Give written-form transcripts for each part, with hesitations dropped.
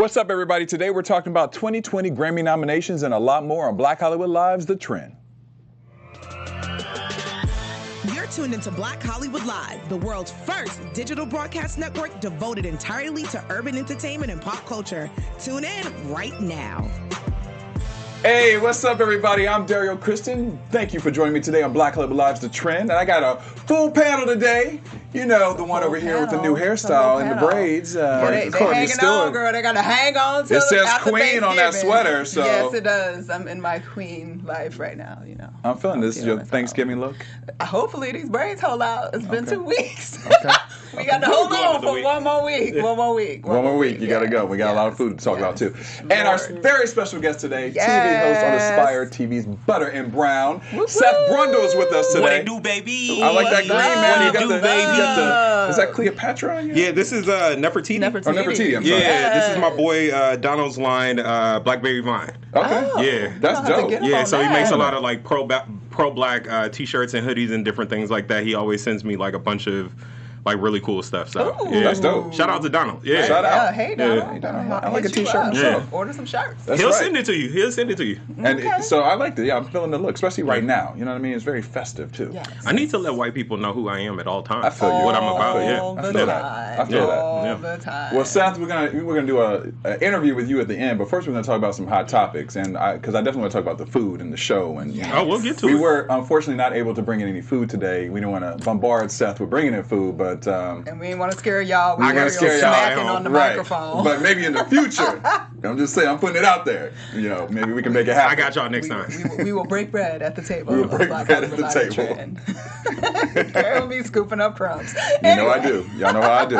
What's up, everybody? Today we're talking about 2020 Grammy nominations and a lot more on Black Hollywood Live's The Trend. You're tuned into Black Hollywood Live, the world's first digital broadcast network devoted entirely to urban entertainment and pop culture. Tune in right now. Hey, what's up, everybody? I'm Derrial, Christon. Thank you for joining me today on Black Hollywood Live's The Trend. And I got a full panel today. You know, the one over here with the new hairstyle and the braids. They Courtney, hanging Stewart. on, girl. They got to hang on till It says after Queen on that Thanksgiving. sweater, so. Yes, it does. I'm in my queen life right now, you know. I'm feeling this. Is your Thanksgiving look? Hopefully these braids hold out. It's been 2 weeks. Okay. We got to hold on for one more week. One more week. You got to go. We got a lot of food to talk about, too. Lord. And our very special guest today, TV host on Aspire TV's Butter and Brown. Woo-hoo. Seth Brundle is with us today. What it do, baby? I like that green, man. What it do, baby? Is that Cleopatra on you? Yeah, this is Nefertiti. Nefertiti, I'm sorry. Yeah, this is my boy Donald's line, Blackberry Vine. Okay. Yeah. That's dope. Yeah, so he makes a lot of like pro-black t-shirts and hoodies and different things like that. He always sends me like a bunch of like really cool stuff. So Ooh. yeah. That's dope. Shout out to Donald. Yeah. Shout out. Hey, Donald. Yeah. I like a Hit you t-shirt up. myself. Order some shirts. That's He'll right. send it to you. And so I liked it. Yeah, I'm feeling the look, especially right now. You know what I mean? It's very festive, too. Yes. I need to let white people know who I am at all times. I feel you. What I'm about. Yeah. All I the feel that. time. I feel that. All the time. Well, Seth, we're gonna do an interview with you at the end, but first we're gonna talk about some hot topics, and because I definitely want to talk about the food and the show, and you know, Oh, we'll get to we it. were unfortunately not able to bring in any food today. We didn't want to bombard Seth with bringing in food, but And we didn't want to scare y'all. We I gotta were scare y'all smacking on the right. microphone. But maybe in the future, I'm just saying, I'm putting it out there. You know, maybe we can make it happen. I got y'all next time. We will break bread at the table. We will break Black bread at the Hollywood table. Trend. Carol will be scooping up crumbs. You know I do. Y'all know how I do.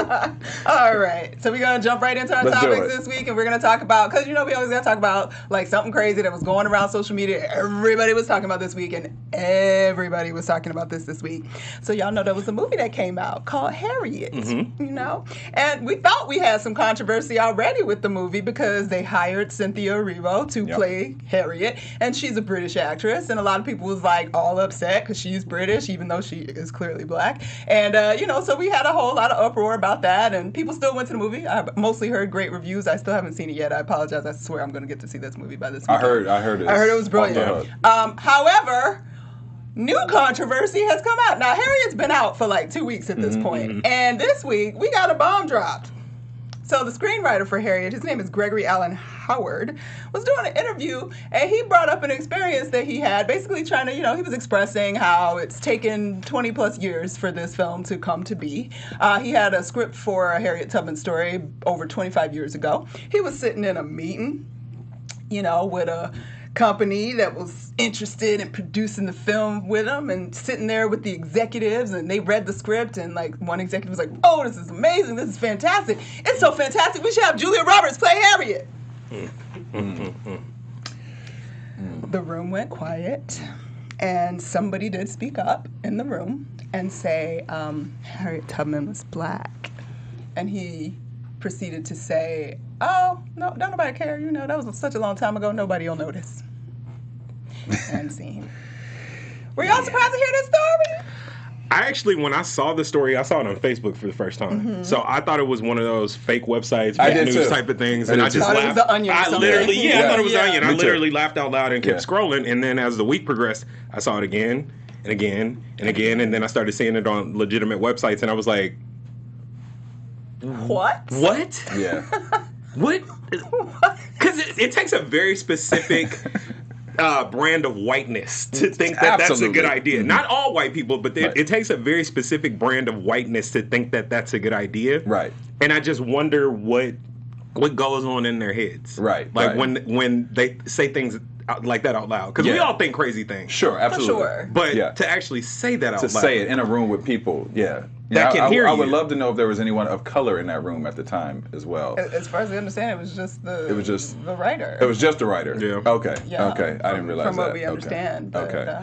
All right, so we're gonna jump right into our Let's do topics it. this week, and we're gonna talk about, because you know we always gotta talk about like something crazy that was going around social media. Everybody was talking about this week, and everybody was talking about this week. So y'all know there was a movie that came out called Harriet. You know, and we thought we had some controversy already with the movie because they hired Cynthia Erivo to play Harriet, and she's a British actress, and a lot of people was like all upset because she's British, even though she is clearly black. And you know, so we had a whole lot of uproar about that, and people still went to the movie. I mostly heard great reviews. I still haven't seen it yet. I apologize. I swear I'm going to get to see this movie by this weekend. I heard it. I heard it was brilliant. However, new controversy has come out. Now, Harriet's been out for like 2 weeks at this point, and this week we got a bomb dropped. So the screenwriter for Harriet, his name is Gregory Allen Howard, was doing an interview, and he brought up an experience that he had, basically trying to, you know, he was expressing how it's taken 20 plus years for this film to come to be. He had a script for a Harriet Tubman story over 25 years ago. He was sitting in a meeting, you know, with a company that was interested in producing the film with him, and sitting there with the executives, and they read the script, and like one executive was like, "Oh, this is amazing, this is fantastic, it's so fantastic, we should have Julia Roberts play Harriet." The room went quiet, and somebody did speak up in the room and say, Harriet Tubman was black. And he proceeded to say, "Oh, no, don't nobody care. You know, that was such a long time ago. Nobody will notice." And scene. Were y'all surprised to hear this story? I actually, when I saw the story, I saw it on Facebook for the first time. So I thought it was one of those fake websites, I fake did news too. type of things, I and did I too. just Thought it was laughed. The Onion or I something. literally, I thought it was Yeah. The Onion. I Me too. literally laughed out loud and kept Yeah. scrolling. And then as the week progressed, I saw it again and again and again, and then I started seeing it on legitimate websites, and I was like, What? "What? Yeah. What?" Because it takes a very specific brand of whiteness to think that that's a good Absolutely. idea. Not all white people, but it takes a very specific brand of whiteness to think that that's a good idea. Right. And I just wonder what goes on in their heads. Right, Like right. when they say things like that out loud. Because we Yeah. all think crazy things. Sure, absolutely. sure. But Yeah. to actually say that out To loud. say it in a room with people, yeah. That can hear I would you. love to know if there was anyone of color in that room at the time as well. As far as I understand, it was just the the writer. It was just a writer. Yeah. Okay. Yeah, Okay. I didn't realize from that. what we Okay. understand. But, Okay.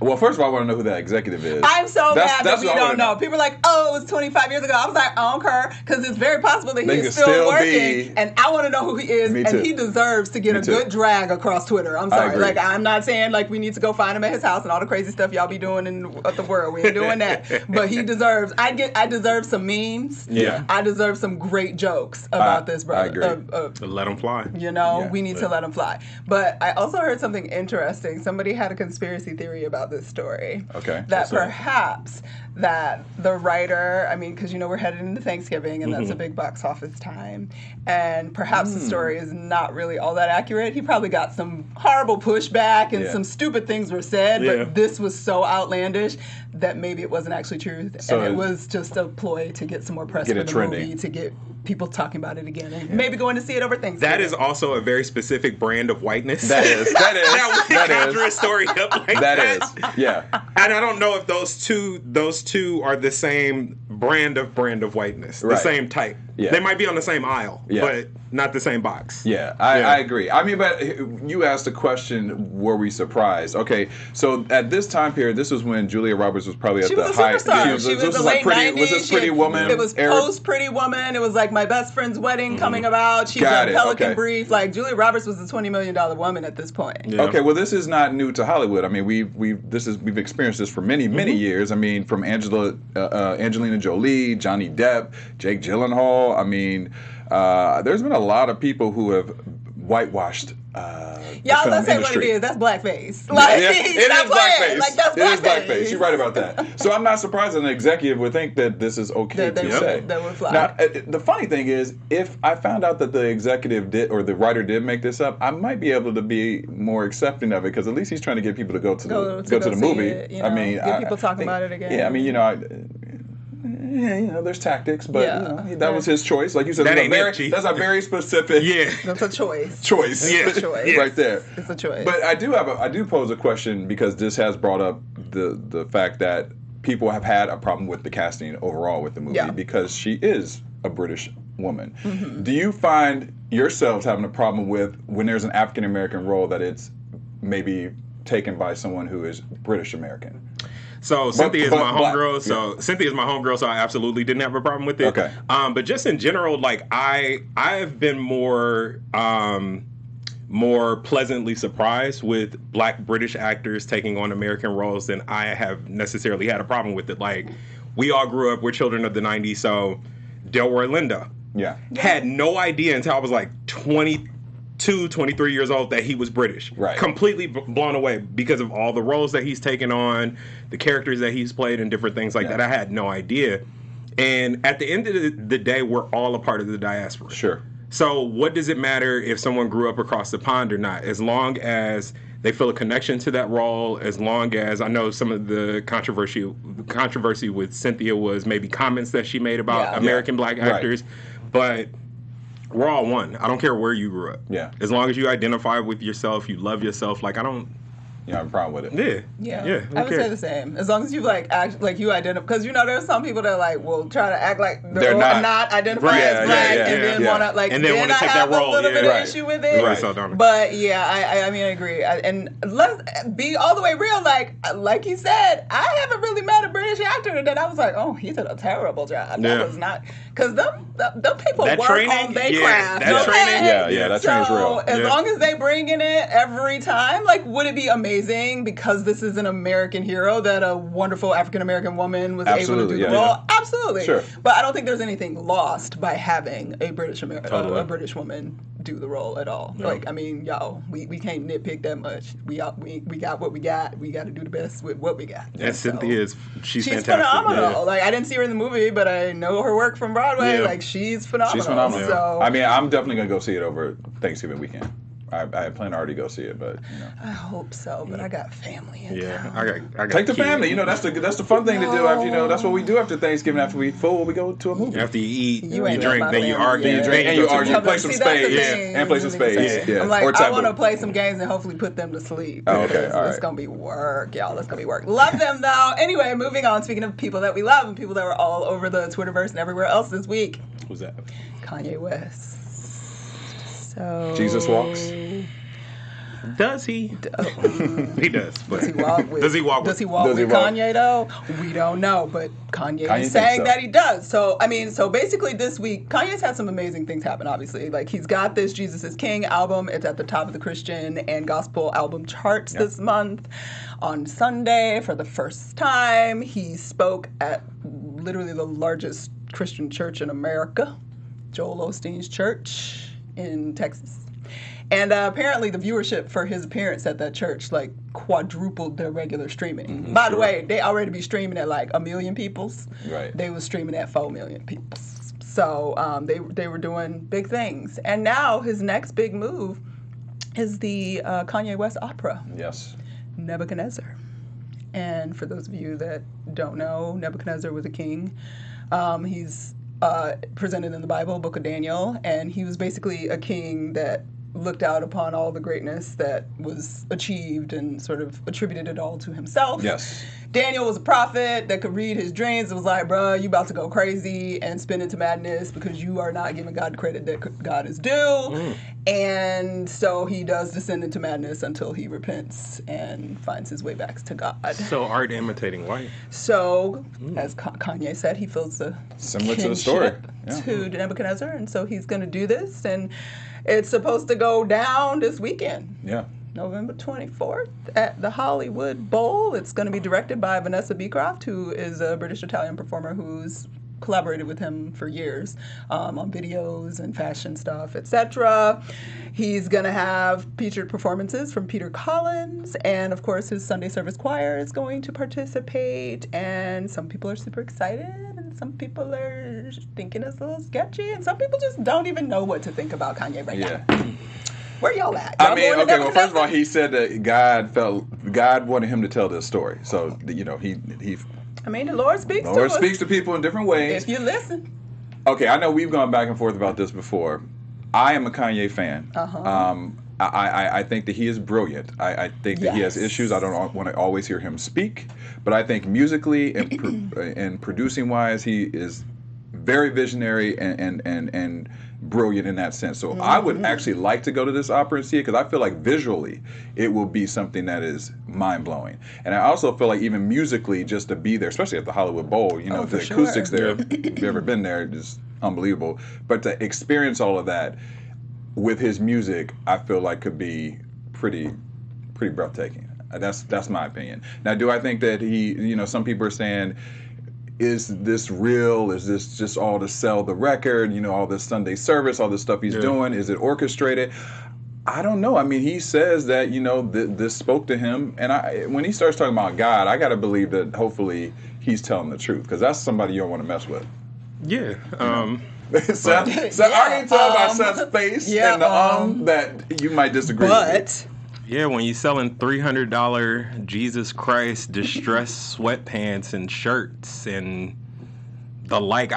Well, first of all, I want to know who that executive is. I'm so mad that we what I don't wanna know. People are like, oh, it was 25 years ago. I was like, I don't care, because it's very possible that he is still working, and I want to know who he is, and he deserves to get a good drag across Twitter. I'm sorry. Like, I'm not saying, like, we need to go find him at his house and all the crazy stuff y'all be doing in the world. We ain't doing that. But he deserves, I deserve some memes. Yeah. I deserve some great jokes about this brother. I agree. Let him fly. You know, we need to let him fly. But I also heard something interesting. Somebody had a conspiracy theory about this story. Okay. That perhaps that the writer, I mean, because, you know, we're headed into Thanksgiving, and that's a big box office time. And perhaps the story is not really all that accurate. He probably got some horrible pushback, and some stupid things were said, but this was so outlandish that maybe it wasn't actually true. So and it was just a ploy to get some more press for the movie, to get people talking about it again, and maybe going to see it over Thanksgiving. That is also a very specific brand of whiteness. That is. That conjure a story up like that. That is. Yeah. And I don't know if those two are the same brand of whiteness, the same type. Yeah. They might be on the same aisle, but not the same box. Yeah, I agree. I mean, but you asked the question, were we surprised? Okay, so at this time period, this was when Julia Roberts was probably at the height. She was the late 90s. Was this Pretty Woman? It was post Pretty Woman. It was like my best friend's wedding coming about. She's a Pelican Brief. Like, Julia Roberts was a $20 million woman at this point. Yeah. Okay, well, this is not new to Hollywood. I mean, we've experienced this for many years. I mean, from Angelina Jolie, Johnny Depp, Jake Gyllenhaal. I mean, there's been a lot of people who have whitewashed y'all, let's say what it is. That's blackface. Like, it is blackface. Like, that's blackface. It is blackface. You're right about that. So I'm not surprised that an executive would think that this is okay to say. That would fly. Now, the funny thing is, if I found out that the executive did, or the writer did make this up, I might be able to be more accepting of it, because at least he's trying to get people to go to the movie. It, you know, I mean, get people talking about it again. Yeah, I mean, you know, there's tactics, but you know, that was his choice. Like you said, that's a very specific. Yeah, that's a choice. It's a choice, right there. It's a choice. But I do pose a question, because this has brought up the fact that people have had a problem with the casting overall with the movie, because she is a British woman. Mm-hmm. Do you find yourselves having a problem with when there's an African American role that it's maybe taken by someone who is British American? So Cynthia is my homegirl. So I absolutely didn't have a problem with it. Okay. But just in general, like I've been more pleasantly surprised with Black British actors taking on American roles than I have necessarily had a problem with it. Like, we all grew up, we're children of the 90s, so Delroy Lindo. Yeah. Had no idea until I was like 22, 23 years old that he was British. Right. Completely blown away because of all the roles that he's taken on, the characters that he's played, and different things like that. I had no idea. And at the end of the day, we're all a part of the diaspora. Sure. So what does it matter if someone grew up across the pond or not? As long as they feel a connection to that role, as long as, I know some of the controversy with Cynthia was maybe comments that she made about American Black actors, but we're all one. I don't care where you grew up. Yeah. As long as you identify with yourself, you love yourself. Like, I don't. You have a problem with it? Yeah. I would say the same. As long as you act like you identify, because you know there's some people that will try to act like they're not identify as Black, and then want to then I have a little bit of issue with it. Right. But I mean, I agree. And let's be all the way real. Like you said, I haven't really met a British actor that I was like, oh, he did a terrible job. That was not, because them people work on their craft. That training, that training's real. So as long as they bring in it every time, would it be amazing because this is an American hero that a wonderful African American woman was able to do the role? Absolutely. Sure. But I don't think there's anything lost by having a British woman do the role at all. Yeah. I mean, y'all, we can't nitpick that much. We got what we got. We got to do the best with what we got. And Cynthia she's fantastic. Phenomenal. I didn't see her in the movie, but I know her work from Broadway. Yeah. She's phenomenal. She's phenomenal. So, I mean, I'm definitely gonna go see it over Thanksgiving weekend. I plan to already go see it, but I hope so. But I got family in town. I got take the family. You know, that's the fun thing to do. After that's what we do after Thanksgiving. After we eat full, we go to a movie. After you eat, you drink, then you argue. You drink, and you argue. Play some spades. And play some spades. Yeah. I'm like, I want to play some games and hopefully put them to sleep. Oh, okay, all right. It's gonna be work, y'all. It's gonna be work. Love them though. Anyway, moving on. Speaking of people that we love and people that were all over the Twitterverse and everywhere else this week. Who's that? Kanye West. So Jesus Walks. Does he? He does. But Does he walk with Kanye though? We don't know, but Kanye is saying that he does. So basically this week Kanye's had some amazing things happen. Obviously, like he's got this Jesus is King album. It's at the top of the Christian and gospel album charts this month. On Sunday, for the first time, he spoke at literally the largest Christian church in America, Joel Osteen's church in Texas. And apparently the viewership for his appearance at that church like quadrupled their regular streaming. By the way, they already be streaming at like 1 million peoples. Right. They was streaming at 4 million peoples. So they were doing big things. And now his next big move is the Kanye West opera. Yes. Nebuchadnezzar. And for those of you that don't know, Nebuchadnezzar was a king. He's presented in the Bible, Book of Daniel, and he was basically a king that looked out upon all the greatness that was achieved and sort of attributed it all to himself. Yes. Daniel was a prophet that could read his dreams. It was like, bruh, you about to go crazy and spin into madness because you are not giving God the credit that God is due. And so he does descend into madness until he repents and finds his way back to God. So art imitating life. So, as Kanye said, he feels a similar to the story to Nebuchadnezzar, and so he's going to do this, and it's supposed to go down this weekend. Yeah. November 24th at the Hollywood Bowl. It's going to be directed by Vanessa Beecroft, who is a British-Italian performer who's collaborated with him for years on videos and fashion stuff, etc. He's going to have featured performances from Peter Collins, and of course his Sunday service choir is going to participate, and some people are super excited, and some people are thinking it's a little sketchy, and some people just don't even know what to think about Kanye right now. Where y'all at? Y'all well, first of all, he said that God wanted him to tell this story. So, he the Lord speaks to us. The Lord speaks to people in different ways. If you listen. Okay, I know we've gone back and forth about this before. I am a Kanye fan. I think that he is brilliant. I think that he has issues. I don't want to always hear him speak. But I think musically and producing wise, he is very visionary and brilliant in that sense. So I would actually like to go to this opera and see it because I feel like visually it will be something that is mind-blowing. And I also feel like even musically, just to be there, especially at the Hollywood Bowl, the acoustics there, if you've ever been there, just unbelievable. But to experience all of that with his music, I feel like could be pretty breathtaking. That's my opinion. Now, do I think that he, some people are saying, is this real? Is this just all to sell the record? All this Sunday service, all this stuff he's doing. Is it orchestrated? I don't know. I mean, he says that, this spoke to him. And when he starts talking about God, I got to believe that hopefully he's telling the truth because that's somebody you don't want to mess with. Yeah. Seth, I can tell by Seth's face and the that you might disagree with me. Yeah, when you're selling $300 Jesus Christ distressed sweatpants and shirts and the like,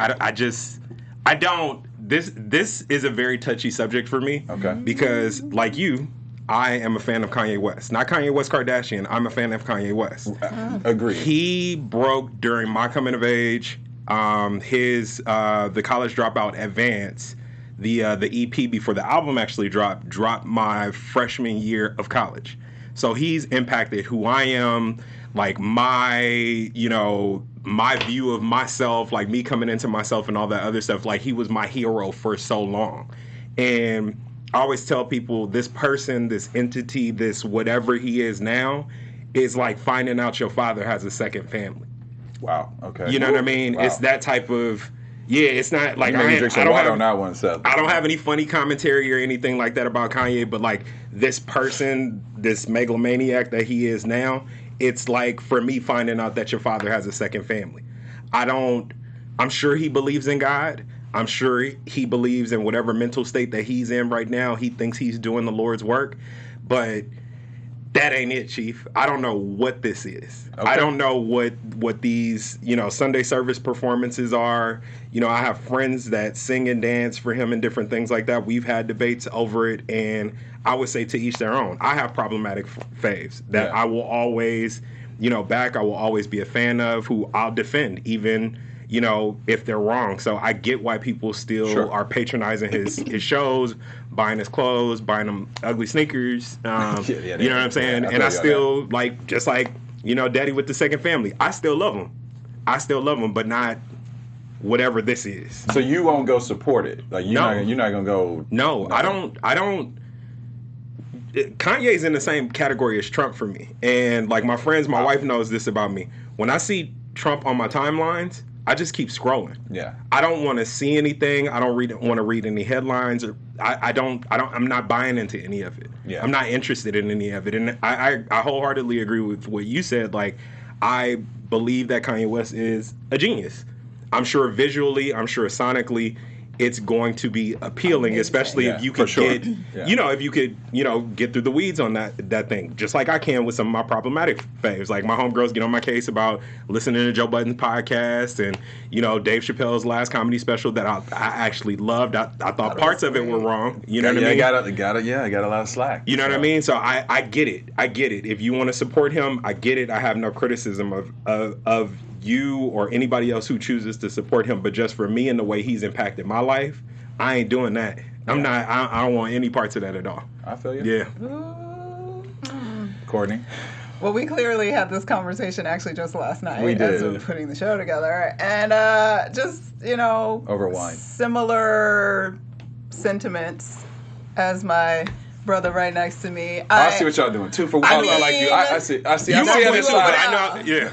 this is a very touchy subject for me. Okay. Because like you, I am a fan of Kanye West. Not Kanye West Kardashian, I'm a fan of Kanye West. Agreed. He broke during my coming of age, the College Dropout Advance, the EP before the album actually dropped my freshman year of college. So he's impacted who I am, like my view of myself, like me coming into myself and all that other stuff. Like he was my hero for so long. And I always tell people this person, this entity, this whatever he is now is like finding out your father has a second family. Wow. Okay. You know what I mean? Wow. It's that type of... Yeah, it's not like I don't have any funny commentary or anything like that about Kanye, but like this person, this megalomaniac that he is now, it's like for me finding out that your father has a second family. I'm sure he believes in God. I'm sure he believes in whatever mental state that he's in right now. He thinks he's doing the Lord's work, but that ain't it, Chief. I don't know what this is. Okay. I don't know what these, Sunday service performances are. I have friends that sing and dance for him and different things like that. We've had debates over it, and I would say to each their own. I have problematic faves that I will always, back. I will always be a fan of, who I'll defend, even, if they're wrong. So I get why people still are patronizing his shows, buying his clothes, buying him ugly sneakers. You know what I'm saying? Yeah, and I still like, just like, daddy with the second family. I still love him. But not whatever this is. So you won't go support it? Like you're not gonna go. No, I don't. Kanye's in the same category as Trump for me. And like my friends, my wife knows this about me. When I see Trump on my timelines, I just keep scrolling. Yeah. I don't want to see anything. I don't want to read any headlines, or I'm not buying into any of it. Yeah. I'm not interested in any of it. And I wholeheartedly agree with what you said. Like, I believe that Kanye West is a genius. I'm sure visually, I'm sure sonically, it's going to be appealing, especially if you could get, if you could, get through the weeds on that thing, just like I can with some of my problematic faves. Like my homegirls get on my case about listening to Joe Budden's podcast and, Dave Chappelle's last comedy special that I actually loved. I thought parts of it were wrong. You know what I mean? I got a lot of slack. You know what I mean? So I get it. If you want to support him, I get it. I have no criticism of you or anybody else who chooses to support him, but just for me and the way he's impacted my life, I ain't doing that. I don't want any parts of that at all. I feel you. Yeah. Courtney? Well, we clearly had this conversation actually just last night. We did. As we were putting the show together. And overwine. Similar sentiments as my brother right next to me. I see what y'all doing. 2 for 1. I like you. I see. I see on this side. I know. Yeah.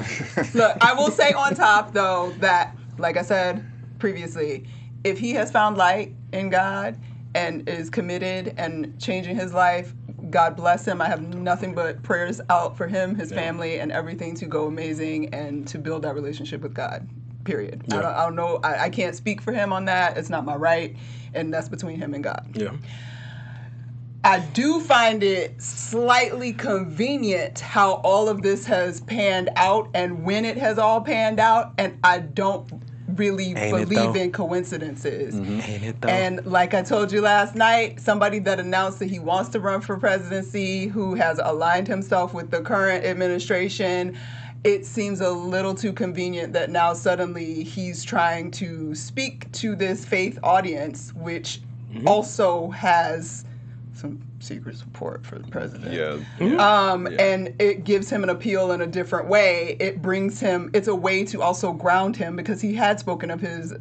Look, I will say on top though that, like I said previously, if he has found light in God and is committed and changing his life, God bless him. I have nothing but prayers out for him, his family, and everything to go amazing and to build that relationship with God. Period. Yeah. I don't know. I can't speak for him on that. It's not my right, and that's between him and God. Yeah. I do find it slightly convenient how all of this has panned out and when it has all panned out, and I don't really believe in coincidences. Mm-hmm. Ain't it though? And like I told you last night, somebody that announced that he wants to run for presidency, who has aligned himself with the current administration, it seems a little too convenient that now suddenly he's trying to speak to this faith audience, which also has some secret support for the president. And it gives him an appeal in a different way. It brings him, it's a way to also ground him because he had spoken of his,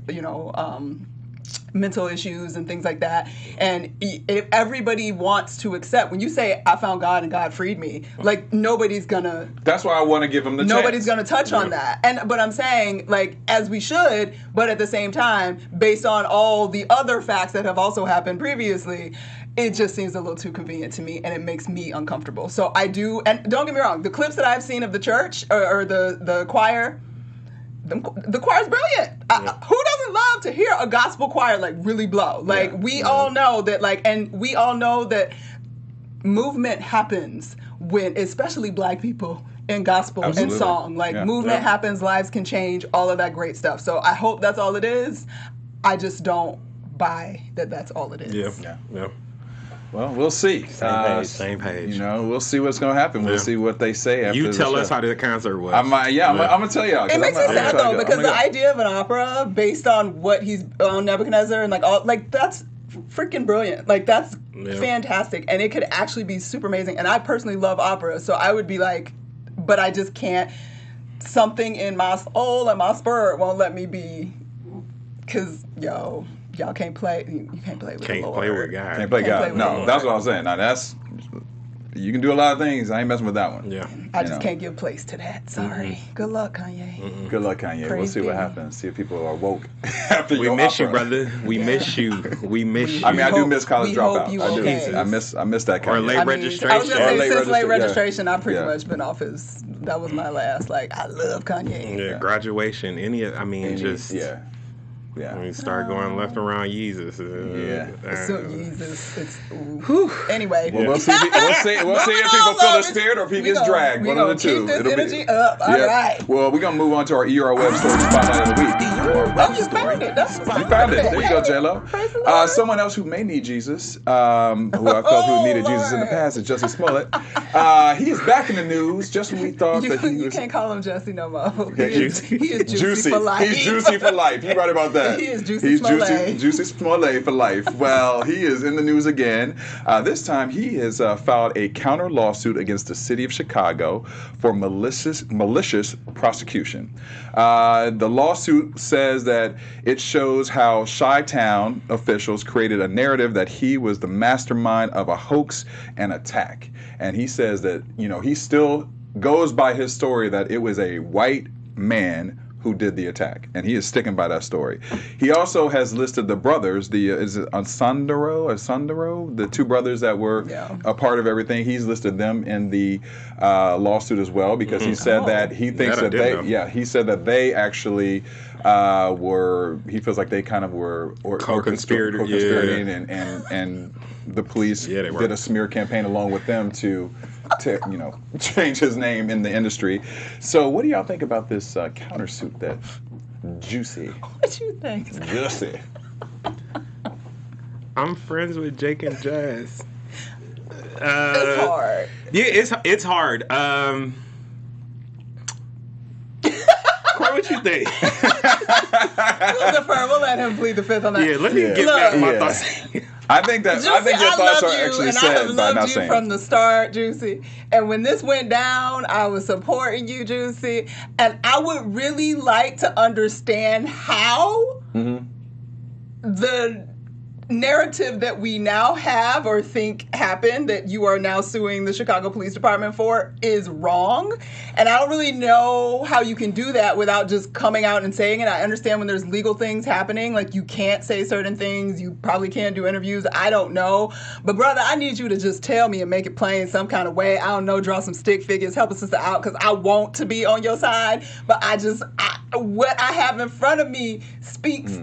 mental issues and things like that. And if everybody wants to accept, when you say, I found God and God freed me, like nobody's gonna... That's why I want to give him the chance. Nobody's gonna touch on that. But I'm saying, like, as we should, but at the same time, based on all the other facts that have also happened previously, it just seems a little too convenient to me, and it makes me uncomfortable. So I do, and don't get me wrong, the clips that I've seen of the church or the choir, the choir's brilliant. Who doesn't love to hear a gospel choir like really blow? Like we all know that, and we all know that movement happens when, especially Black people, in gospel and song. Movement happens, lives can change, all of that great stuff. So I hope that's all it is. I just don't buy that that's all it is. Yeah. Well, we'll see. Same page. We'll see what's going to happen. We'll see what they say after You tell us how the concert was. I'm going to tell y'all. It makes me sad, though, because the idea of an opera based on what he's on Nebuchadnezzar and that's freaking brilliant. That's fantastic. And it could actually be super amazing. And I personally love opera, so I would be like, but I just can't. Something in my soul and my spirit won't let me be, because, y'all can't play. You can't play with the Lord. Play with God. Can't play God. No, that's what I was saying. Now you can do a lot of things. I ain't messing with that one. Yeah. I just can't give place to that. Sorry. Mm-hmm. Good luck, Kanye. Mm-hmm. Good luck, Kanye. We'll see what happens. See if people are woke after we miss you, brother. We miss you. We miss you. I mean, I do miss College Dropout. I do. Okay. I miss that kind of late registration. I was going to say, since late registration, I've pretty much been off his. That was my last. I love Kanye. Yeah, graduation. Yeah. When you start going left around Yeezus. So Yeezus. Anyway. Well, we'll see if people feel the spirit or if he gets dragged. One of the two. Keep this energy up. All right. Well, we're going to move on to our ER Web Story Spotlight of the Week. You found it. You found it. There you go, J-Lo. Someone else who may need Jesus, who I felt who needed Jesus in the past, is Jussie Smollett. He is back in the news just when we thought that he was... You can't call him Jussie no more. He is juicy for life. He's juicy for life. You're right about that. He is Jussie Smollett. Jussie Smollett for life. Well, he is in the news again. This time he has filed a counter lawsuit against the city of Chicago for malicious prosecution. The lawsuit says that it shows how Chi-Town officials created a narrative that he was the mastermind of a hoax and attack. And he says that, he still goes by his story that it was a white man who did the attack, and he is sticking by that story. He also has listed the brothers, is it Asundaro, the two brothers that were a part of everything. He's listed them in the lawsuit as well because he said that he thinks that he said that they actually he feels like they kind of were co-conspirating and the police did a smear campaign along with them to change his name in the industry. So what do y'all think about this countersuit that Jussie? What you think? Jussie. I'm friends with Jake and Jazz. It's hard. Yeah, it's hard. Corey, what you think? We'll defer. We'll let him plead the fifth on that. Yeah, let me get back to my thoughts. I think your thoughts are actually said by not saying. From the start, Jussie. And when this went down, I was supporting you, Jussie. And I would really like to understand how the narrative that we now have or think happened that you are now suing the Chicago Police Department for is wrong. And I don't really know how you can do that without just coming out and saying it. I understand when there's legal things happening, like you can't say certain things, you probably can't do interviews, I don't know. But brother, I need you to just tell me and make it plain some kind of way. I don't know, draw some stick figures, help a sister out, because I want to be on your side. But what I have in front of me speaks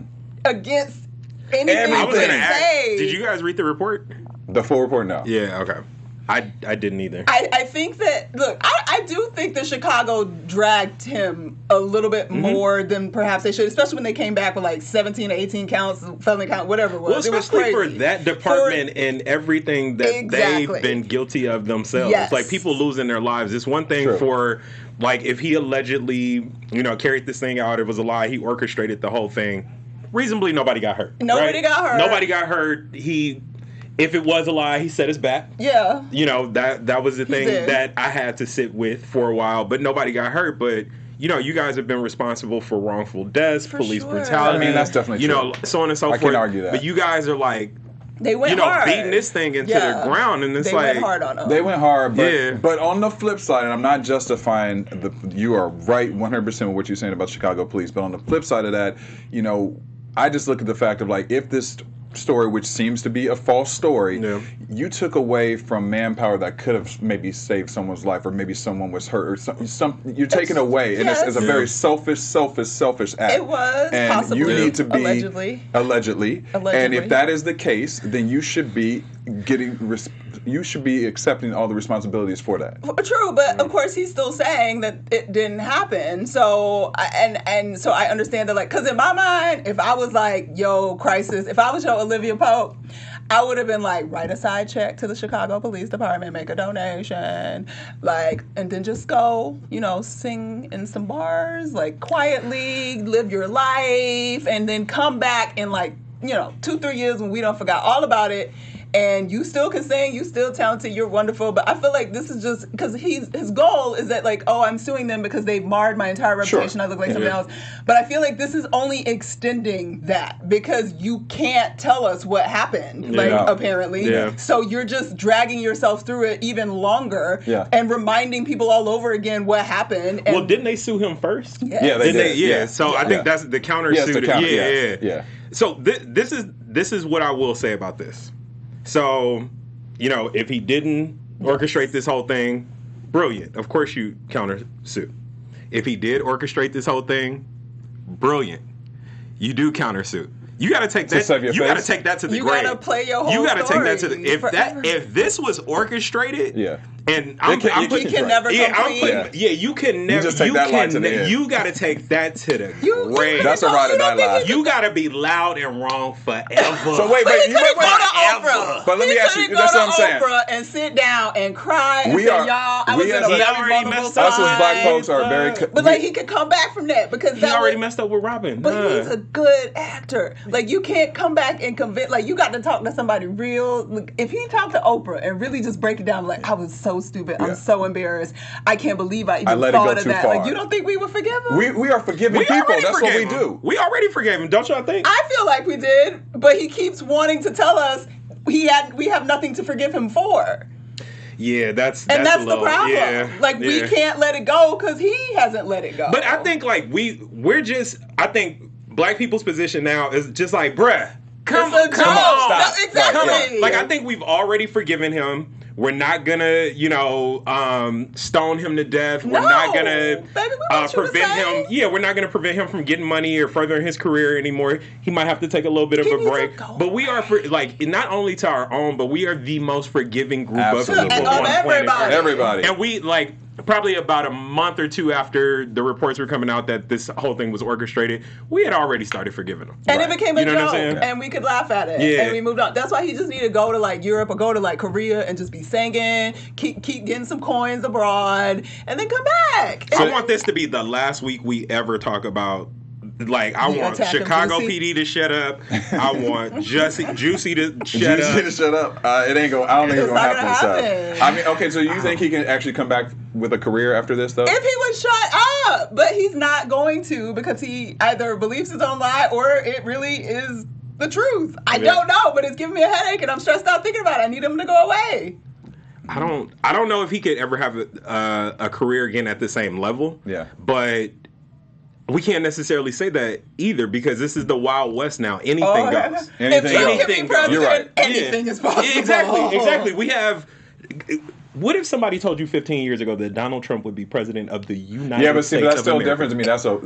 against anything I was going to say. Did you guys read the report? The full report, no. Yeah, okay. I didn't either. I think that, look, I do think that Chicago dragged him a little bit more than perhaps they should, especially when they came back with like 17 or 18 counts, felony count, whatever it was. Well, especially for that department and everything that they've been guilty of themselves. Yes. Like people losing their lives. It's one thing for, like, if he allegedly, carried this thing out, it was a lie, he orchestrated the whole thing. Reasonably, nobody got hurt. Nobody got hurt. Nobody got hurt. If it was a lie, he set his back. Yeah. That was the thing that I had to sit with for a while, but nobody got hurt. But, you guys have been responsible for wrongful deaths, police brutality. I mean, that's definitely true. So on and so forth. I can't argue that. But you guys are like, they went hard. Beating this thing into the ground, and it's they went hard on them. They went hard, but on the flip side, and I'm not justifying you are right 100% with what you're saying about Chicago police, but on the flip side of that, I just look at the fact of like, if this story, which seems to be a false story, you took away from manpower that could have maybe saved someone's life, or maybe someone was hurt, or you're taking away, and it's a very selfish act. It was, and possibly, you need to be allegedly, and if that is the case, then you should be accepting all the responsibilities for that. True, but of course he's still saying that it didn't happen. So so I understand that, like, because in my mind, if I was like, yo, crisis, if I was your Olivia Pope, I would have been like, write a side check to the Chicago Police Department, make a donation, like, and then just go, sing in some bars, like, quietly, live your life, and then come back in like, 2-3 years when we don't forgot all about it. And you still can sing, you still talented, you're wonderful. But I feel like this is just because his goal is that, like, oh, I'm suing them because they've marred my entire reputation. I look like something else. But I feel like this is only extending that because you can't tell us what happened, apparently. Yeah. So you're just dragging yourself through it even longer and reminding people all over again what happened. And didn't they sue him first? Yes. Yeah, they did. Yeah. So I think that's the counter suit. Yeah. So this is what I will say about this. So, if he didn't orchestrate this whole thing, brilliant. Of course you countersuit. If he did orchestrate this whole thing, brilliant. You do countersuit. You got to take that. You got to take that to the grave. You got to play your whole story. You got to take that to the. If this was orchestrated, And He can never complete. You can never. You just take that line to the end. You got to take that to the grave. That's a ride or die line. You got to be loud and wrong forever. So wait, But he couldn't go to Forever. Oprah. But let me ask you, He that's couldn't what go I'm to saying. Oprah and sit down and cry and say, y'all, I was in a very vulnerable time. Us as black folks are very. But like he could come back from that because He already messed up with Robin. But he's a good actor. Like you can't come back and convince. Like you got to talk to somebody real. Like, if he talked to Oprah and really just break it down, like I was so stupid. I'm so embarrassed. I can't believe I even let it go thought of too that. far. Like you don't think we would forgive him? We are forgiving people. That's what we do. We already forgave him, don't y'all think? I feel like we did, but he keeps wanting to tell us we have nothing to forgive him for. Yeah, that's the little, problem. Yeah, we can't let it go because he hasn't let it go. But I think like I think black people's position now is just like, bruh, come on, stop. No, exactly. Right. Like I think we've already forgiven him. We're not gonna, stone him to death. We're not gonna prevent him. Yeah, we're not gonna prevent him from getting money or furthering his career anymore. He might have to take a little bit of a break. But we are not only to our own, but we are the most forgiving group of people on planet. Everybody. And we probably about a month or two after the reports were coming out that this whole thing was orchestrated, we had already started forgiving them. And it became a joke, yeah. and we could laugh at it, yeah. and we moved on. That's why he just needed to go to like Europe or go to like Korea and just be singing, keep getting some coins abroad, and then come back. So I want this to be the last week we ever talk about. Like, I want Chicago PD to shut up. I want Juicy to shut up. Juicy to shut up. It ain't going. I don't think it's gonna happen. So. I mean, okay. So you think he can actually come back with a career after this, though? If he would shut up, but he's not going to because he either believes his own lie or it really is the truth. I don't know, but it's giving me a headache, and I'm stressed out thinking about it. I need him to go away. I don't know if he could ever have a career again at the same level. Yeah, but. We can't necessarily say that either because this is the Wild West now. Anything goes. Anything goes. You're right. Anything is possible. Exactly. We have. What if somebody told you 15 years ago that Donald Trump would be president of the United States? Yeah, but see, that's still different to me. That's a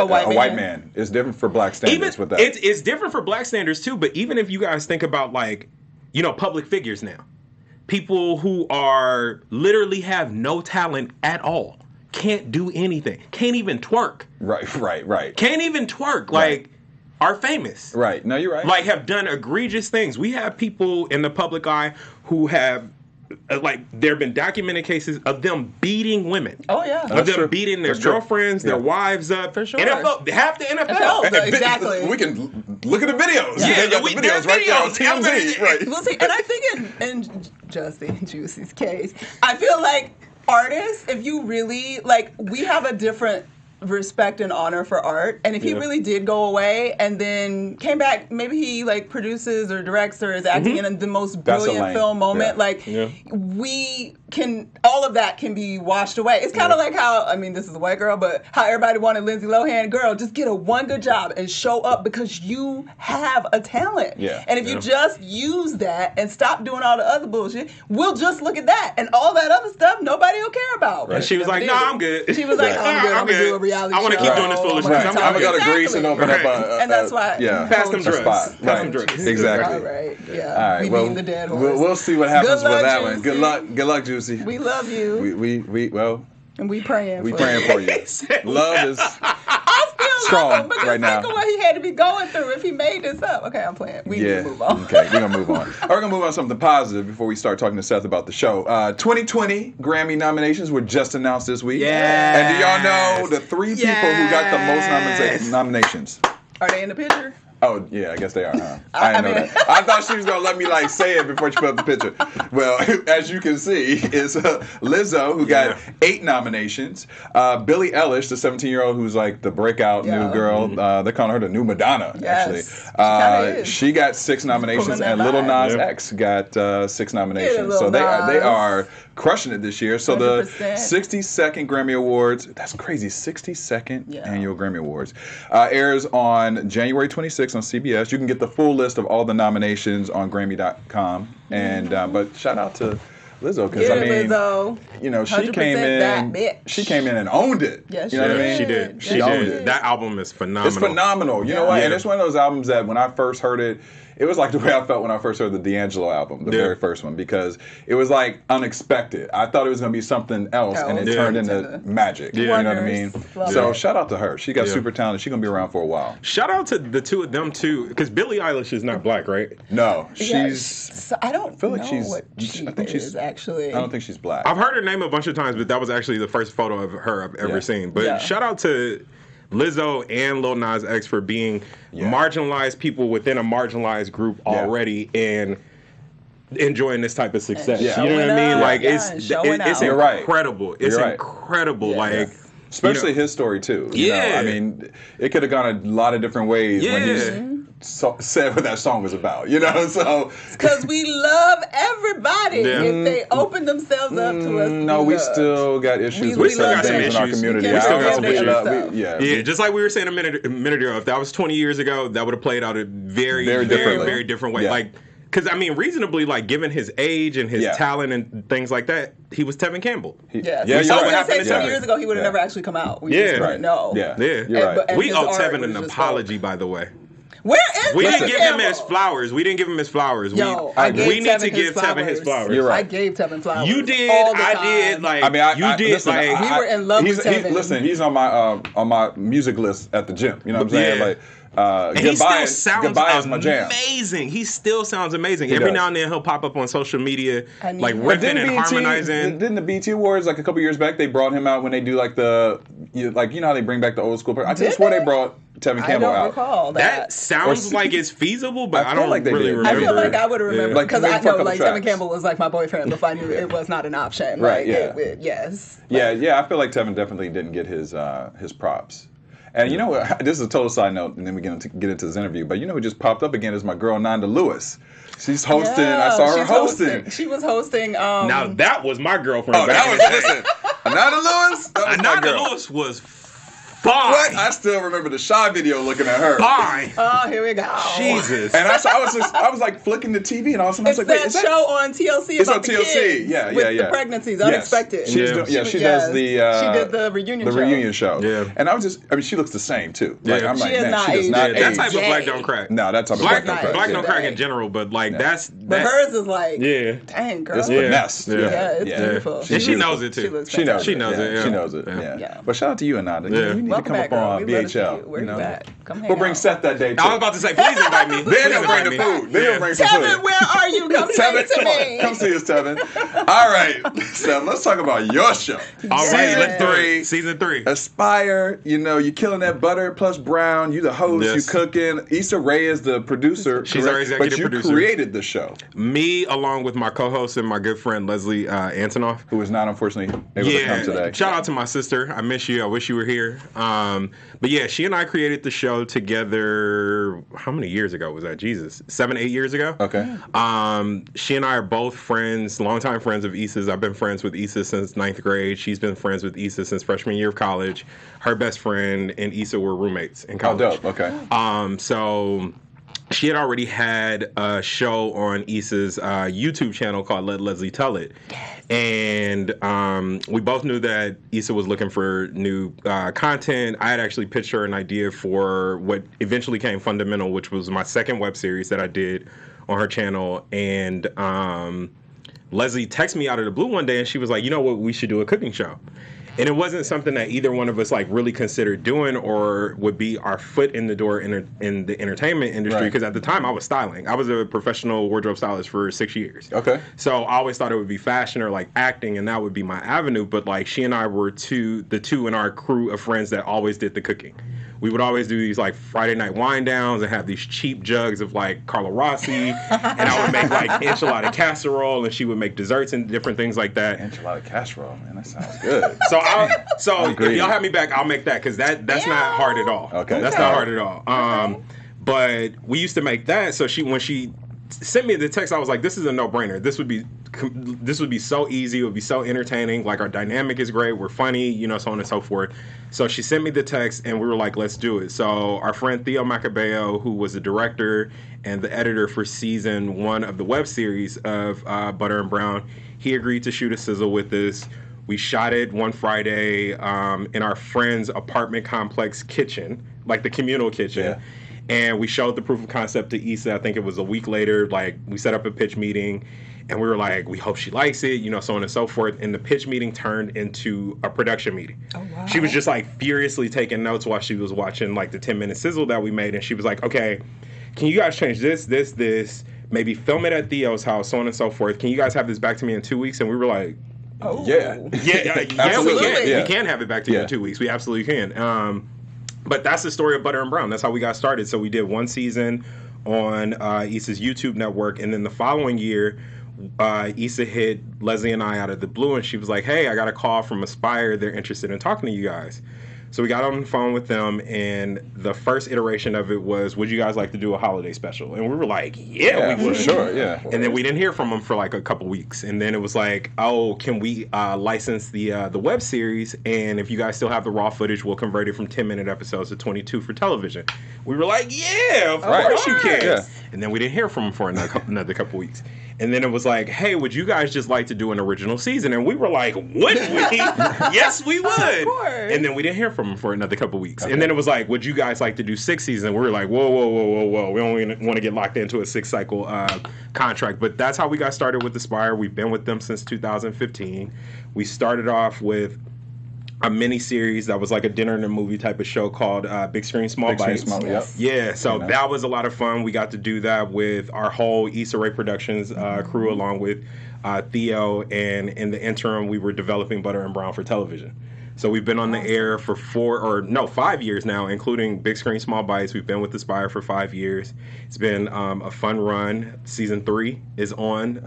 white man. It's different for black standards with that. It's different for black standards too. But even if you guys think about public figures now, people who are literally have no talent at all. Can't do anything. Can't even twerk. Right. Can't even twerk. Like, are famous. Right. No, you're right. Like, have done egregious things. We have people in the public eye who have, there have been documented cases of them beating women. Oh, yeah. Of them beating their girlfriends, their wives up. For sure. Half the NFL. Exactly. We can look at the videos. Yeah, they got the videos right there on TMZ. Right. Well, see, and I think in Jussie and Juicie's case, I feel like artists, if you really, we have a different respect and honor for art, and if he really did go away and then came back, maybe he produces or directs or is acting in the most brilliant film moment, we can, all of that can be washed away. It's kind of like how, I mean, this is a white girl, but how everybody wanted Lindsay Lohan, girl, just get one good job and show up because you have a talent. Yeah. And if you just use that and stop doing all the other bullshit, we'll just look at that, and all that other stuff nobody will care about. Right. And she was like, "No, I'm good." She was like, "I'm good. I'm gonna do a reality show. I want to keep doing this foolishness. Right. I'm gonna go to Greece and open up and that's why. Pass them drugs. Pass them drugs. Exactly. All right. Yeah. All right. We beat the dead horse. We'll see what happens with that one. Juicy. Good luck, Juicy. We love you. And we praying for you. Love is I still strong love him because right now. think of what he had to be going through if he made this up. Okay, I'm playing. We need to move on. Okay, we're going to move on. We're going to move on to something positive before we start talking to Seth about the show. 2020 Grammy nominations were just announced this week. Yes. And do y'all know the 3 people who got the most nominations? Are they in the picture? Oh, yeah, I guess they are, huh? I didn't know that. I thought she was going to let me say it before she put up the picture. Well, as you can see, it's Lizzo, who got 8 nominations. Billie Eilish, the 17-year-old who's the breakout new girl. They're calling her the new Madonna, actually. She got 6 nominations, and Lil Nas X got 6 nominations. So they are crushing it this year. So 100%. The 62nd Grammy Awards, that's crazy, 62nd annual Grammy Awards, airs on January 26th on CBS. You can get the full list of all the nominations on Grammy.com. And but shout out to Lizzo, because Lizzo. She came in and owned it. Yes, you know what I mean? She did. She owned it. That album is phenomenal. It's phenomenal. You know what? And it's one of those albums that when I first heard it, it was like the way I felt when I first heard the D'Angelo album, the very first one, because it was like unexpected. I thought it was going to be something else, and it turned into magic. You know what I mean? So shout out to her. She got super talented. She's going to be around for a while. Shout out to the two of them too, because Billie Eilish is not black, right? No, I don't feel like know she's. what she I think she's actually. I don't think she's black. I've heard her name a bunch of times, but that was actually the first photo of her I've ever seen. But shout out to Lizzo and Lil Nas X for being marginalized people within a marginalized group already and enjoying this type of success. You know what I mean? Like it's incredible. It's incredible. Like. Especially his story too. You know? I mean, it could have gone a lot of different ways when he said what that song was about. You know, so because we love everybody. If they open themselves up to us, no, we still got issues with certain things in our community. We still got some issues. Just like we were saying a minute ago. If that was 20 years ago, that would have played out a very different way. Like. Because, I mean, reasonably, like, given his age and his talent and things like that, he was Tevin Campbell. I was going to say 20 years ago, he would have never actually come out. We just didn't know. You're right. We owe Tevin an apology, by the way. Where is We didn't give him his flowers. We didn't give him his flowers. We need to give Tevin his flowers. You're right. I gave Tevin flowers. You did. I did. Like, you did. Listen, like, we were in love with Tevin. Listen, he's on my music list at the gym. You know what I'm saying? Like. And he still sounds amazing. He still sounds amazing. Every now and then he'll pop up on social media, like ripping and harmonizing. Didn't the BET Awards like a couple years back? They brought him out when they do like you know how they bring back the old school. I just swore they brought Tevin Campbell out. I don't recall that. That sounds like it's feasible, but I don't like really remember. I feel like I would have remembered because I know like tracks. Tevin Campbell was like my boyfriend before I knew it was not an option. Right? Like, yes. Yeah. I feel like Tevin definitely didn't get his props. And you know what? This is a total side note, and then we get into this interview. But you know who just popped up again is my girl Nanda Lewis. She's hosting. I saw her hosting. She was hosting. Now that was my girlfriend. Oh, that was listen. Nanda Lewis. That was Nanda Lewis was fine. What? I still remember the Shy video looking at her. Fine. Oh, here we go. Jesus. And I was like flicking the TV, and all of a sudden I was like, wait, is that show on TLC about the kids? Yeah. With the pregnancies, unexpected. She does the she did the reunion show. Yeah. And she looks the same too. Yeah. Like, I'm like, she man, not she does not age. age. That type of black don't crack. No, that type of black don't crack. Black don't crack in general, but like But hers is like, dang girl. It's finesse. Yeah, it's beautiful. And she knows it too. She knows it. She knows it. Yeah. But shout out to you, Ananda. You need to come up on BHL. Where you at? Come hang We'll bring out. Seth that day too. I was about to say, please invite me. Then he'll bring the food. Then he'll bring some food. Tevin, where are you? Come say it to me. Come see us, Tevin. All right, Seth, let's talk about your show. All right, let's do it. Season 3. Aspire, you killing that butter plus brown. You the host, you cooking. Issa Rae is the producer. She's our executive producer. But you created the show. Me, along with my co-host and my good friend Leslie Antonoff. Who is not unfortunately able to come today. Shout out to my sister. I miss you. I wish you were here. But yeah, she and I created the show together. How many years ago was that? Jesus, 7-8 years ago. Okay. She and I are both friends, longtime friends of Issa's. I've been friends with Issa since 9th grade. She's been friends with Issa since freshman year of college. Her best friend and Issa were roommates in college. Oh, dope. Okay. So she had already had a show on Issa's YouTube channel called Let Leslie Tell It. And we both knew that Issa was looking for new content. I had actually pitched her an idea for what eventually came Fundamental, which was my second web series that I did on her channel. And Leslie texted me out of the blue one day and she was like, you know what, we should do a cooking show. And it wasn't something that either one of us like really considered doing or would be our foot in the door in the entertainment industry. Because at the time I was styling. I was a professional wardrobe stylist for 6 years. Okay. So I always thought it would be fashion or like acting and that would be my avenue. But like she and I were the two in our crew of friends that always did the cooking. We would always do these like Friday night wind downs and have these cheap jugs of like Carlo Rossi. And I would make like enchilada casserole and she would make desserts and different things like that. Enchilada casserole, man, that sounds good. So if y'all have me back, I'll make that because that's not hard at all. Okay. That's not hard at all. But we used to make that. So when she sent me the text, I was like, this is a no-brainer. This would be so easy. It would be so entertaining. Like our dynamic is great. We're funny, so on and so forth. So she sent me the text and we were like, let's do it. So our friend Theo Macabeo, who was the director and the editor for season 1 of the web series of Butter and Brown, he agreed to shoot a sizzle with us. We shot it one Friday in our friend's apartment complex kitchen, like the communal kitchen. Yeah. And we showed the proof of concept to Issa. I think it was a week later. Like, we set up a pitch meeting, and we were like, we hope she likes it, you know, so on and so forth. And the pitch meeting turned into a production meeting. Oh, wow. She was just like furiously taking notes while she was watching like the 10-minute sizzle that we made. And she was like, okay, can you guys change this, maybe film it at Theo's house, so on and so forth. Can you guys have this back to me in 2 weeks? And we were like, oh, yeah, we can. Yeah. We can have it back to you in 2 weeks. We absolutely can. But that's the story of Butter and Brown. That's how we got started. So we did one season on Issa's YouTube network, and then the following year, Issa hit Leslie and I out of the blue, and she was like, hey, I got a call from Aspire. They're interested in talking to you guys. So we got on the phone with them, and the first iteration of it was, would you guys like to do a holiday special? And we were like, yeah, we would. For sure, yeah. And then we didn't hear from them for like a couple weeks. And then it was like, oh, can we license the web series? And if you guys still have the raw footage, we'll convert it from 10-minute episodes to 22 for television. We were like, yeah, of course you can. Yeah. And then we didn't hear from them for another couple weeks. And then it was like, hey, would you guys just like to do an original season? And we were like, would we? Yes, we would. Of course. And then we didn't hear from them for another couple weeks. Okay. And then it was like, would you guys like to do 6 seasons? And we were like, whoa. We don't want to get locked into a 6-cycle contract. But that's how we got started with Aspire. We've been with them since 2015. We started off with a mini series that was like a dinner and a movie type of show called Big Screen Small Bites. Yeah, so that was a lot of fun. We got to do that with our whole Issa Rae Productions crew, along with Theo, and in the interim we were developing Butter and Brown for television. So we've been on the air for 5 years now, including Big Screen Small Bites. We've been with Aspire for 5 years. It's been a fun run. Season 3 is on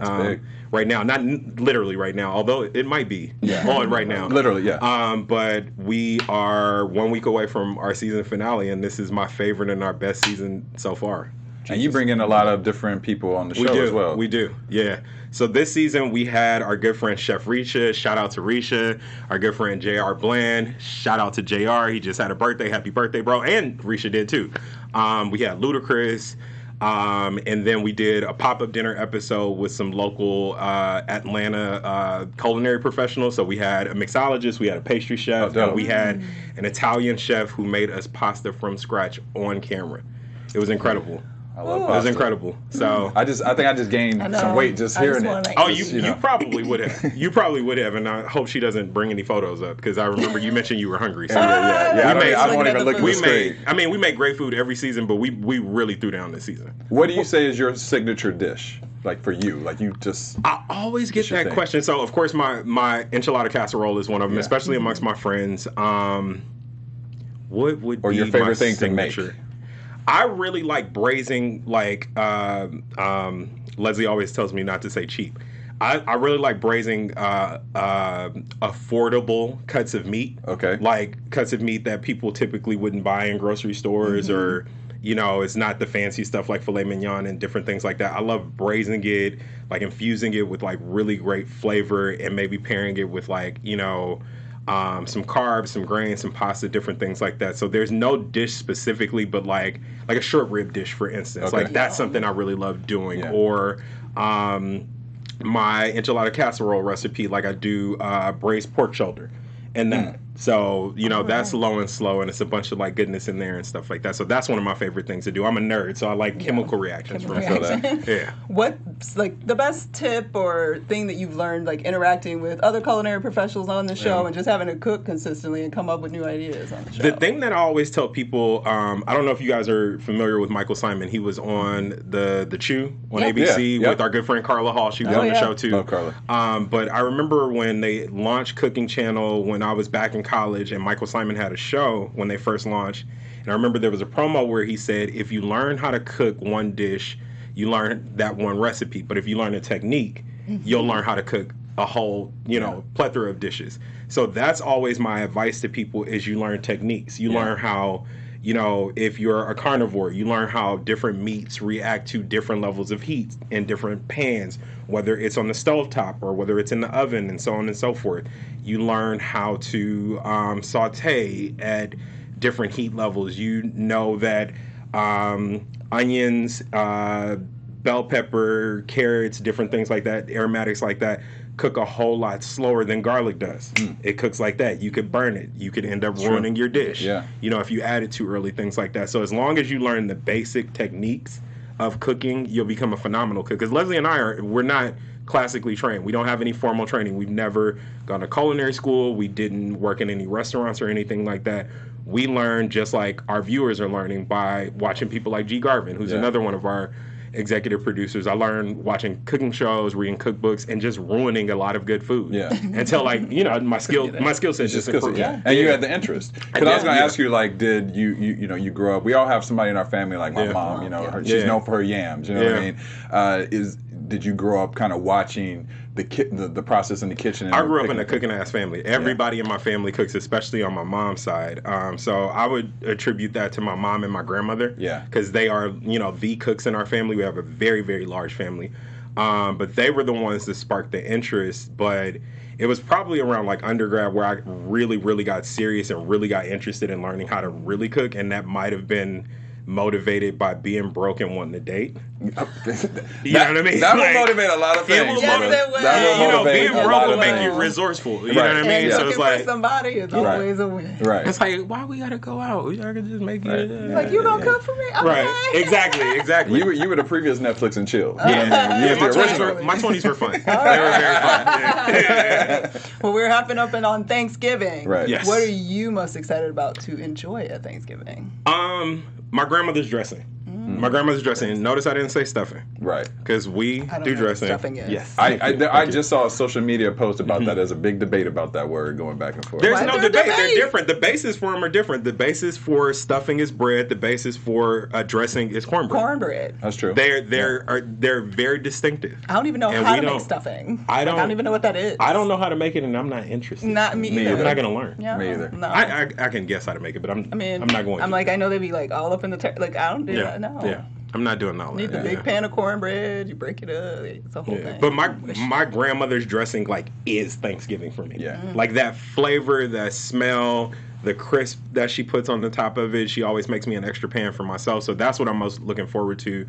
right now. Not literally right now, although it might be on right now. Literally, yeah. But we are 1 week away from our season finale, and this is my favorite and our best season so far. And you bring in a lot of different people on the show as well. We do, yeah. So this season we had our good friend Chef Risha, shout out to Risha. Our good friend JR Bland, shout out to JR. He just had a birthday, happy birthday, bro. And Risha did too. We had Ludacris. And then we did a pop-up dinner episode with some local Atlanta culinary professionals. So we had a mixologist, we had a pastry chef, and we had an Italian chef who made us pasta from scratch on camera. It was incredible. I love pasta. It was incredible. So I think I just gained some weight just hearing it. Oh, you probably would have. You probably would have, and I hope she doesn't bring any photos up because I remember you mentioned you were hungry. So I don't even look at the screen. We make great food every season, but we really threw down this season. What do you say is your signature dish? Like for you, like you just. I always get that question. So of course my enchilada casserole is one of them, especially amongst my friends. What would be your favorite my thing signature? To make? I really like braising, like Leslie always tells me not to say cheap. I really like braising affordable cuts of meat. Okay. Like cuts of meat that people typically wouldn't buy in grocery stores or, you know, it's not the fancy stuff like filet mignon and different things like that. I love braising it, like infusing it with like really great flavor and maybe pairing it with like, you know, some carbs, some grains, some pasta, different things like that. So there's no dish specifically, but like a short rib dish, for instance. Like that's something I really love doing. Yeah. Or my enchilada casserole recipe, like I do braised pork shoulder and that. So, you know, that's low and slow, and it's a bunch of like goodness in there and stuff like that. So that's one of my favorite things to do. I'm a nerd, so I like chemical reactions from that. Yeah. What's like the best tip or thing that you've learned like interacting with other culinary professionals on the show and just having to cook consistently and come up with new ideas on the show? The thing that I always tell people, I don't know if you guys are familiar with Michael Simon. He was on the Chew on ABC with our good friend Carla Hall. She was on the show too. Love Carla. But I remember when they launched Cooking Channel when I was back in college, and Michael Simon had a show when they first launched. And I remember there was a promo where he said, if you learn how to cook one dish, you learn that one recipe. But if you learn a technique, you'll learn how to cook a whole, you know, plethora of dishes. So that's always my advice to people is you learn techniques. You learn how, you know, if you're a carnivore, you learn how different meats react to different levels of heat in different pans, whether it's on the stovetop or whether it's in the oven and so on and so forth. You learn how to saute at different heat levels. You know that onions bell pepper, carrots, different things like that, aromatics like that, cook a whole lot slower than garlic does. It cooks like that. You could burn it. You could end up ruining your dish. Yeah. You know, if you add it too early, things like that. So as long as you learn the basic techniques of cooking, you'll become a phenomenal cook. Because Leslie and we're not classically trained. We don't have any formal training. We've never gone to culinary school. We didn't work in any restaurants or anything like that. We learned just like our viewers are learning by watching people like G. Garvin, who's another one of our executive producers. I learned watching cooking shows, reading cookbooks, and just ruining a lot of good food. Yeah. Until my skill set just improved. And you had the interest. Because I was going to ask you, like, did you grow up? We all have somebody in our family, like my mom. You know, she's known for her yams. You know what I mean? Did you grow up kind of watching the process in the kitchen? And I grew up in a cooking ass family. Everybody in my family cooks, especially on my mom's side. So I would attribute that to my mom and my grandmother. Yeah. Because they are, the cooks in our family. We have a very, very large family. But they were the ones that sparked the interest. But it was probably around like undergrad where I really, really got serious and really got interested in learning how to really cook. And that might have been motivated by being broke and wanting to date. You know what I mean? That will motivate a lot of things. Being broke will make you resourceful. You know what I mean? So it's like somebody is always a win. Right. It's like, why we gotta go out? We gotta just make it. Like, you gonna cook for me? Okay. Right. Exactly. You were the previous Netflix and chill. Yeah. My 20s were fun. They were very fun. Well, we're hopping up and on Thanksgiving. Right. Yes. What are you most excited about to enjoy at Thanksgiving? My grandmother's dressing. My grandmother's dressing. Notice I didn't say stuffing. Right. Because we do dressing. Stuffing is. Yes. I just saw a social media post about that. There's a big debate about that word going back and forth. There's no debate. They're different. The basis for them are different. The basis for stuffing is bread. The basis for dressing is cornbread. Cornbread. That's true. They're very distinctive. I don't even know how to make stuffing. I don't even know what that is. I don't know how to make it, and I'm not interested. Not me either. I'm not gonna learn. Yeah. Me either. No. I can guess how to make it, but I'm not going. I'm like, I know they be like all up in the like I don't do that. No. Yeah. I'm not doing all that. You need the big pan of cornbread. You break it up. It's a whole thing. But my grandmother's dressing is Thanksgiving for me. Yeah. Like that flavor, that smell, the crisp that she puts on the top of it. She always makes me an extra pan for myself. So that's what I'm most looking forward to.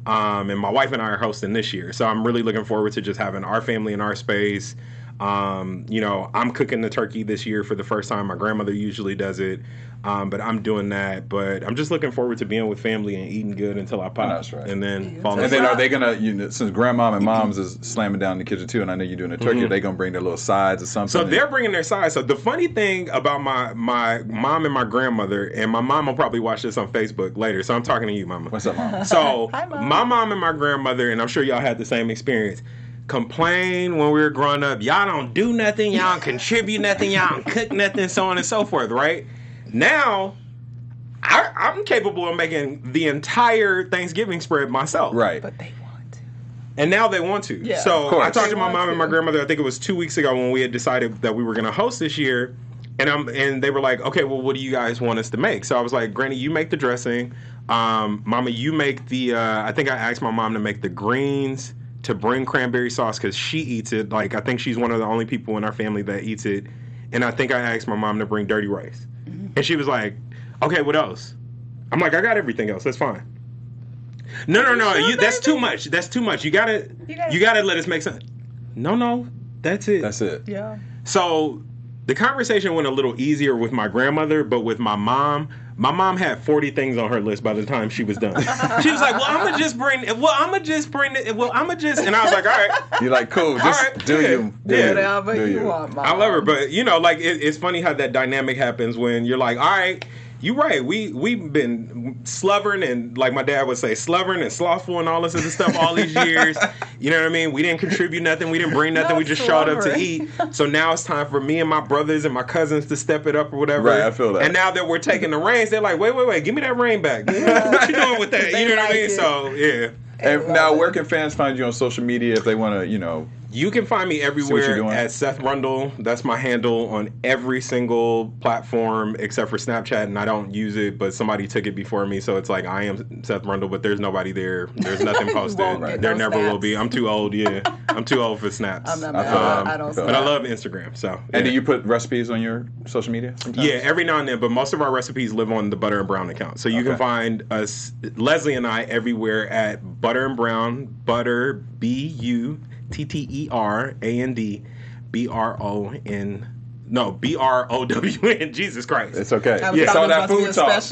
And my wife and I are hosting this year. So I'm really looking forward to just having our family in our space. I'm cooking the turkey this year for the first time. My grandmother usually does it. But I'm doing that. But I'm just looking forward to being with family and eating good until I pop. That's right. And then are they gonna? Since grandmom and mom's is slamming down in the kitchen too, and I know you're doing the turkey, are they gonna bring their little sides or something? So they're bringing their sides. So the funny thing about my mom and my grandmother, and my mom will probably watch this on Facebook later. So I'm talking to you, Mama. What's up, Mama? So Hi, Mom. My mom and my grandmother, and I'm sure y'all had the same experience. Complain when we were growing up. Y'all don't do nothing. Y'all don't contribute nothing. Y'all don't cook nothing. So on and so forth. Right now. I'm capable of making the entire Thanksgiving spread myself. Right. But they want to. And now they want to. Yeah, so I talked to my mom and my grandmother, I think it was 2 weeks ago when we had decided that we were going to host this year. And they were like, okay, well, what do you guys want us to make? So I was like, Granny, you make the dressing. Mama, you make the, I think I asked my mom to make the greens, to bring cranberry sauce because she eats it. Like, I think she's one of the only people in our family that eats it. And I think I asked my mom to bring dirty rice. And she was like, okay, what else? I'm like, I got everything else. That's fine. No. That's too much. That's too much. You gotta let us make something. No. That's it. That's it. Yeah. So the conversation went a little easier with my grandmother, but with my mom had 40 things on her list by the time she was done. She was like, and I was like, all right. You're like, cool, just do you. Whatever you want, Mom. I love her, but it's funny how that dynamic happens when you're like, all right, you're right. We've been slobbering and, like my dad would say, slobbering and slothful and all this other stuff all these years. You know what I mean? We didn't contribute nothing. We didn't bring nothing. We just showed up to eat. So now it's time for me and my brothers and my cousins to step it up or whatever. Right, I feel that. And now that we're taking the reins, they're like, wait, give me that rein back. What you doing with that? You know what I mean? So, yeah. And now, where can fans find you on social media if they want to, You can find me everywhere at Seth Brundle. That's my handle on every single platform except for Snapchat, and I don't use it, but somebody took it before me, so it's like I am Seth Brundle, but there's nobody there. There's nothing posted. There never will be. I'm too old, I'm too old for snaps. I don't but I love Instagram. So. And do you put recipes on your social media sometimes? Yeah, every now and then, but most of our recipes live on the Butter and Brown account. So you can find us, Leslie and I, everywhere at Butter and Brown, Butter, BUTTERAND BROWN. Jesus Christ. It's okay. Yeah, all that food talk.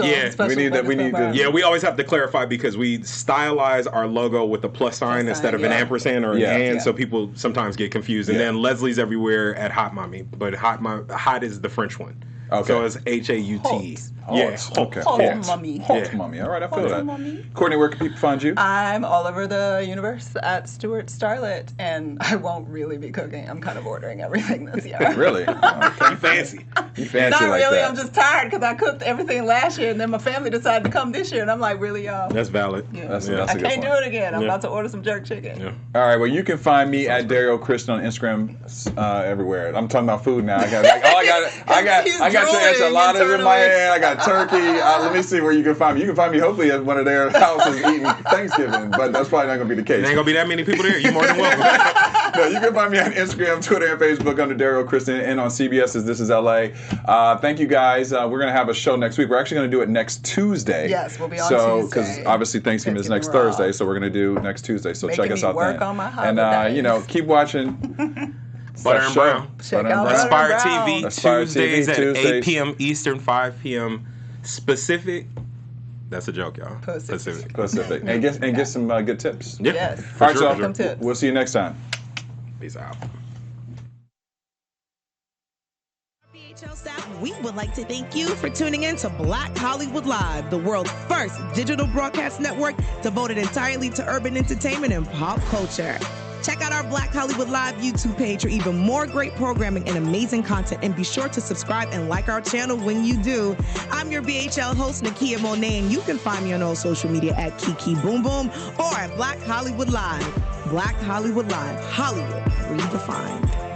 We need to. Yeah, we always have to clarify because we stylize our logo with a plus sign instead of an ampersand or an and, so people sometimes get confused. And then Leslie's everywhere at Hot Mommy, but Hot is the French one. Okay. So it's HAUT. Yeah. Okay. Hot Mommy. Hot Mommy. All right, I feel that. Mommy. Courtney, where can people find you? I'm all over the universe at Stewart Starlet, and I won't really be cooking. I'm kind of ordering everything this year. Really? Okay. You fancy. You fancy Not like really. that. I'm just tired because I cooked everything last year, and then my family decided to come this year, and I'm like, really, y'all? That's valid. Yeah. That's a I good can't point. do it again. I'm about to order some jerk chicken. Yeah. All right, well, you can find me at Derrial Christon on Instagram everywhere. I'm talking about food now. I got some enchiladas in my hand. I got turkey. Let me see where you can find me. You can find me hopefully at one of their houses eating Thanksgiving, but that's probably not going to be the case. There ain't going to be that many people there. You're more than welcome. No, you can find me on Instagram, Twitter, and Facebook under Derrial Christon, and on CBS's This Is LA. Thank you guys. We're going to have a show next week. We're actually going to do it next Tuesday. Yes, we'll be on Tuesday. Because obviously Thanksgiving is next Thursday, so we're going to do next Tuesday. So check us out then. Work on my and holidays. keep watching. Butter and Brown. Check out Aspire Butter and TV, Brown. Tuesdays at 8 p.m. Eastern, 5 p.m. Pacific. That's a joke, y'all. Pacific. And get some good tips. Yeah. Yes. All right, y'all. Some tips. We'll see you next time. Peace out. BHL staff, we would like to thank you for tuning in to Black Hollywood Live, the world's first digital broadcast network devoted entirely to urban entertainment and pop culture. Check out our Black Hollywood Live YouTube page for even more great programming and amazing content, and be sure to subscribe and like our channel when you do. I'm your BHL host, Nakia Monet, and you can find me on all social media at Kiki Boom Boom or at Black Hollywood Live. Black Hollywood Live, Hollywood redefined.